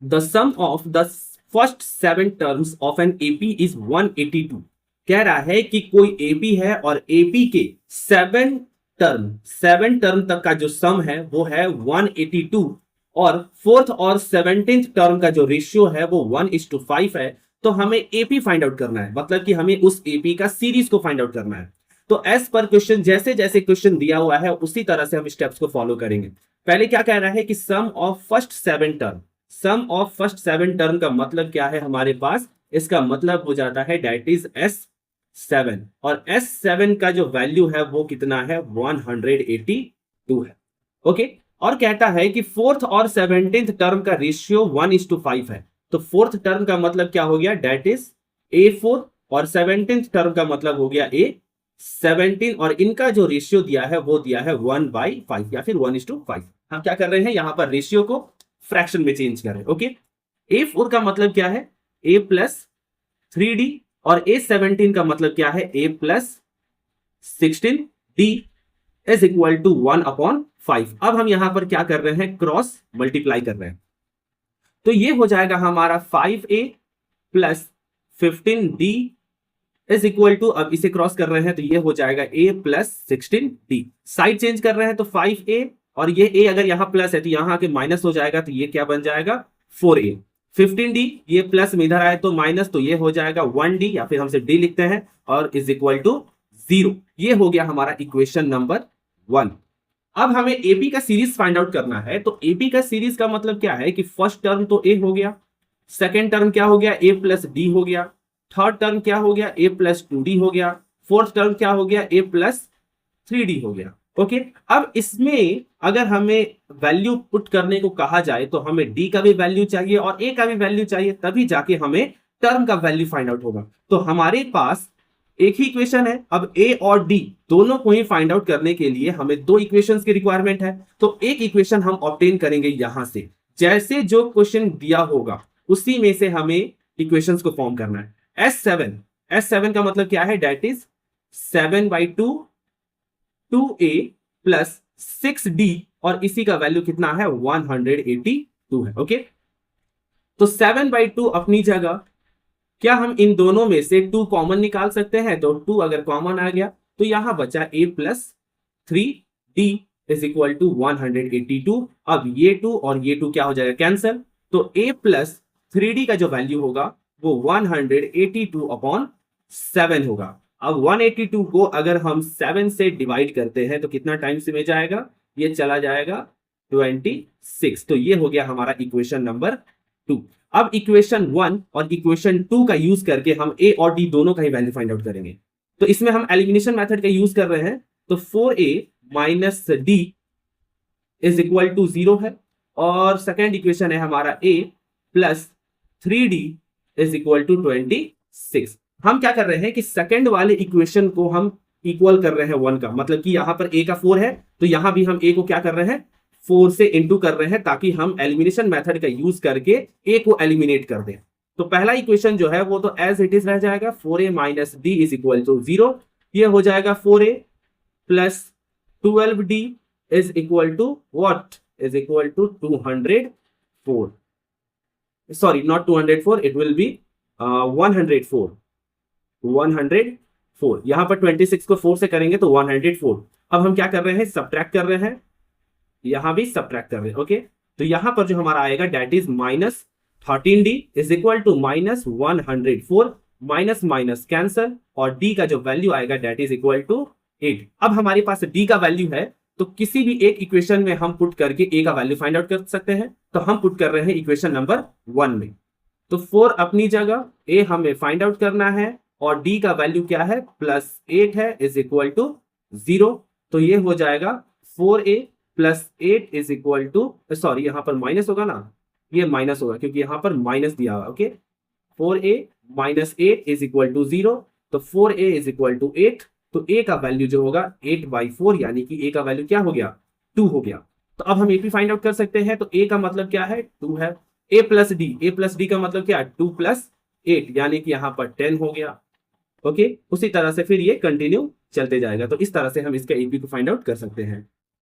The sum of the first 7 terms of an AP is 182। कह रहा है कि कोई एपी है और एपी के 7 टर्म तक का जो सम है वो है 182, और फोर्थ और 17th टर्म का जो रेशियो है वो 1:5 है। तो हमें एपी फाइंड आउट करना है, मतलब कि हमें उस एपी का सीरीज को फाइंड आउट करना है। तो एज पर क्वेश्चन, जैसे जैसे क्वेश्चन दिया हुआ है उसी तरह से हम स्टेप्स को फॉलो करेंगे। पहले क्या कह रहा है कि sum of first 7 term. Sum of first 7 term का मतलब क्या है हमारे पास, इसका मतलब हो जाता है डेट इज S7, और S7 का जो वैल्यू है वो कितना है, 182 है। ओके, और कहता है कि फोर्थ और 17th टर्म का रेशियो 1:5 है। तो फोर्थ टर्म का मतलब क्या हो गया, डेट इज A4, और 17th टर्म का मतलब हो गया A17, और इनका जो रेशियो दिया है वो दिया है 1/5 या फिर 1:5। हम क्या कर रहे हैं, यहां पर रेशियो को फ्रैक्शन में चेंज कर रहे हैं। ओके, A4 का मतलब क्या है, A प्लस 3D, और A17 का मतलब क्या है, A plus 16D is equal to 1/5। अब हम यहां पर क्या कर रहे हैं, क्रॉस मल्टीप्लाई कर रहे हैं। तो ये हो जाएगा हमारा 5A plus 15D is equal to, अब इसे क्रॉस कर रहे हैं तो ये हो जाएगा A plus 16D। Side change कर रहे हैं तो 5A, और ये A अगर यहां प्लस है तो यहां आके माइनस हो जाएगा, तो ये क्या बन जाएगा, 4A। 15D, ये प्लस में इधर आए तो माइनस, तो ये हो जाएगा 1D, या फिर हमसे D लिखते हैं, और इज इक्वल टू 0। ये हो गया हमारा इक्वेशन नंबर 1। अब हमें एपी का सीरीज फाइंड आउट करना है। तो एपी का सीरीज का मतलब क्या है कि फर्स्ट टर्म तो ए हो गया, सेकेंड टर्म क्या हो गया, ए प्लस डी हो गया, थर्ड टर्म क्या हो गया, ए प्लस 2D हो गया, फोर्थ टर्म क्या हो गया, ए प्लस 3D हो गया। ओके, अब इसमें अगर हमें वैल्यू पुट करने को कहा जाए तो हमें डी का भी वैल्यू चाहिए और ए का भी वैल्यू चाहिए, तभी जाके हमें टर्म का वैल्यू फाइंड आउट होगा। तो हमारे पास एक ही इक्वेशन है। अब ए और डी दोनों को ही फाइंड आउट करने के लिए हमें दो इक्वेशंस की रिक्वायरमेंट है। तो एक इक्वेशन हम ऑब्टेन करेंगे यहां से, जैसे जो क्वेश्चन दिया होगा उसी में से हमें इक्वेशंस को फॉर्म करना है। S7 का मतलब क्या है, date is 7/2 2A plus 6D, और इसी का वैल्यू कितना है, 182 है। ओके, तो 7/2 अपनी जगह, क्या हम इन दोनों में से 2 कॉमन निकाल सकते हैं, तो 2 अगर कॉमन आ गया तो यहां बचा A plus 3D is equal to 182। अब ये 2 और ये 2 क्या हो जाएगा, कैंसिल। तो A प्लस 3D का जो वैल्यू होगा वो 182/7 होगा। अब 182 को अगर हम 7 से डिवाइड करते हैं तो कितना टाइम्स में जाएगा, ये चला जाएगा 26। तो ये हो गया हमारा इक्वेशन नंबर 2। अब इक्वेशन 1 और इक्वेशन 2 का यूज करके हम ए और डी दोनों का ही वैल्यू फाइंड आउट करेंगे। तो इसमें हम एलिमिनेशन मेथड का यूज कर रहे हैं। तो 4A minus D is equal to 0 है, और सेकेंड इक्वेशन है हमारा A plus 3D is equal to 26। हम क्या कर रहे हैं कि सेकेंड वाले इक्वेशन को हम इक्वल कर रहे हैं 1 का, मतलब कि यहां पर A का 4 है तो यहां भी हम A को क्या कर रहे हैं, 4 से इंटू कर रहे हैं, ताकि हम एलिमिनेशन मेथड का यूज करके A को एलिमिनेट कर दें। तो पहला इक्वेशन जो है वो तो एज इट इज रह जाएगा, 4A minus D is equal to 0। ये हो जाएगा 4A plus 12D is equal to what, is equal to 204। Sorry, not 204, it will be 104। 104, यहां पर 26 को 4 से करेंगे तो 104। अब हम क्या कर रहे हैं, सब्ट्रैक्ट कर रहे हैं, यहां भी सब्ट्रैक्ट कर रहे हैं। ओके, तो यहां पर जो हमारा आएगा that is minus 13D is equal to minus 104, minus minus cancel, और D का जो वैल्यू आएगा डेट इज इक्वल टू 8। अब हमारे पास D का वैल्यू है तो किसी भी एक इक्वेशन में हम पुट करके A का वैल्यू फाइंड आउट कर सकते हैं। तो हम पुट कर रहे हैं इक्वेशन नंबर 1 में। तो 4 अपनी जगह, A हमें फाइंड आउट करना है, और D का वैल्यू क्या है, प्लस 8 है इज इक्वल टू 0। तो ये हो जाएगा 4A plus 8 is equal to, sorry यहां पर माइनस होगा ना, ये माइनस होगा क्योंकि यहां पर माइनस दिया हुआ। Okay, 4A minus 8 is equal to 0। तो 4A इज इक्वल टू 8। तो A का वैल्यू जो होगा 8/4, यानी कि A का वैल्यू क्या हो गया, 2 हो गया। तो अब हम AP फाइंड आउट कर सकते हैं। तो A का मतलब क्या है, 2 है। A प्लस डी का मतलब क्या है, 2 प्लस 8, यानी कि यहां पर 10 हो गया। ओके, उसी तरह से फिर ये कंटिन्यू चलते जाएगा। तो इस तरह से हम इसका AP को फाइंड आउट कर सकते हैं।